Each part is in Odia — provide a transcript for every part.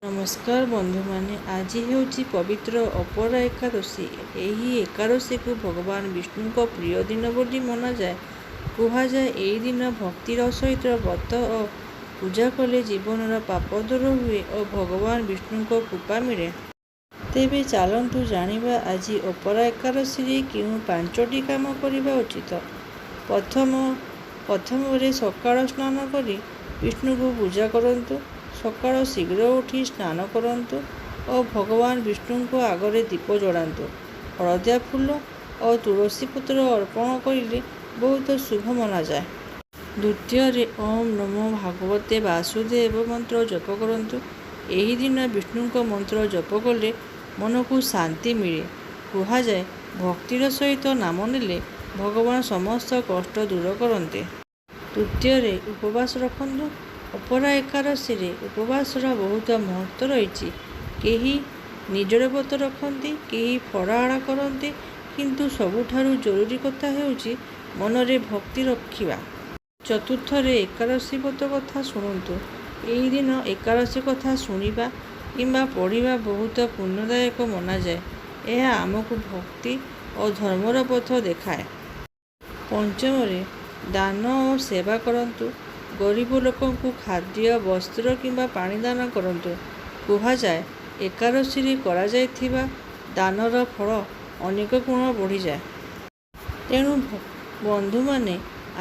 ନମସ୍କାର ବନ୍ଧୁମାନେ, ଆଜି ହେଉଛି ପବିତ୍ର ଅପରା ଏକାଦଶୀ। ଏହି ଏକାଦଶୀକୁ ଭଗବାନ ବିଷ୍ଣୁଙ୍କ ପ୍ରିୟ ଦିନ ବୋଲି ମନାଯାଏ। କୁହାଯାଏ ଏହି ଦିନ ଭକ୍ତିର ସହିତ ବ୍ରତ ଓ ପୂଜା କଲେ ଜୀବନର ପାପ ଦୂର ହୁଏ ଓ ଭଗବାନ ବିଷ୍ଣୁଙ୍କ କୃପା ମିଳେ। ତେବେ ଚାଲନ୍ତୁ ଜାଣିବା ଆଜି ଅପରା ଏକାଦଶୀରେ କେଉଁ 5ଟି କାମ କରିବା ଉଚିତ। ପ୍ରଥମରେ ସକାଳ ସ୍ନାନ କରି ବିଷ୍ଣୁଙ୍କୁ ପୂଜା କରନ୍ତୁ। ସକାଳ ଶୀଘ୍ର ଉଠି ସ୍ନାନ କରନ୍ତୁ ଓ ଭଗବାନ ବିଷ୍ଣୁଙ୍କ ଆଗରେ ଦୀପ ଜଳାନ୍ତୁ। ହଳଦିଆ ଫୁଲ ଓ ତୁଳସୀ ପତ୍ର ଅର୍ପଣ କରିଲେ ବହୁତ ଶୁଭ ମନାଯାଏ। ଦ୍ୱିତୀୟରେ ଓମ୍ ନମୋ ଭଗବତେ ବାସୁଦେବ ମନ୍ତ୍ର ଜପ କରନ୍ତୁ। ଏହି ଦିନ ବିଷ୍ଣୁଙ୍କ ମନ୍ତ୍ର ଜପ କଲେ ମନକୁ ଶାନ୍ତି ମିଳେ। କୁହାଯାଏ ଭକ୍ତିର ସହିତ ନାମ ନେଲେ ଭଗବାନ ସମସ୍ତ କଷ୍ଟ ଦୂର କରନ୍ତି। ତୃତୀୟରେ ଉପବାସ ରଖନ୍ତୁ। ଅପରା ଏକାଦଶୀରେ ଉପବାସର ବହୁତ ମହତ୍ତ୍ୱ ରହିଛି। କେହି ନିର୍ଜଳ ବ୍ରତ ରଖନ୍ତି, କେହି ଫଳାହାର କରନ୍ତି, କିନ୍ତୁ ସବୁଠାରୁ ଜରୁରୀ କଥା ହେଉଛି ମନରେ ଭକ୍ତି ରଖିବା। ଚତୁର୍ଥରେ ଏକାଦଶୀ ବ୍ରତ କଥା ଶୁଣନ୍ତୁ। ଏହି ଦିନ ଏକାଦଶୀ କଥା ଶୁଣିବା କିମ୍ବା ପଢ଼ିବା ବହୁତ ପୁଣ୍ୟଦାୟକ ମନାଯାଏ। ଏହା ଆମକୁ ଭକ୍ତି ଓ ଧର୍ମର ପଥ ଦେଖାଏ। ପଞ୍ଚମରେ ଦାନ ଓ ସେବା କରନ୍ତୁ। ଗରିବ ଲୋକଙ୍କୁ ଖାଦ୍ୟ, ବସ୍ତ୍ର କିମ୍ବା ପାଣି ଦାନ କରନ୍ତୁ। କୁହାଯାଏ ଏକାଦଶୀରେ କରାଯାଇଥିବା ଦାନର ଫଳ ଅନେକ ଗୁଣ ବଢ଼ିଯାଏ। ତେଣୁ ବନ୍ଧୁମାନେ,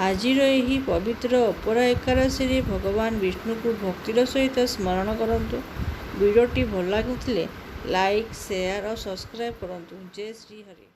ଆଜିର ଏହି ପବିତ୍ର ଅପରା ଏକାଦଶୀରେ ଭଗବାନ ବିଷ୍ଣୁଙ୍କୁ ଭକ୍ତିର ସହିତ ସ୍ମରଣ କରନ୍ତୁ। ଭିଡ଼ିଓଟି ଭଲ ଲାଗୁଥିଲେ ଲାଇକ୍, ସେୟାର ଓ ସବସ୍କ୍ରାଇବ୍ କରନ୍ତୁ। ଜୟ ଶ୍ରୀ ହରି।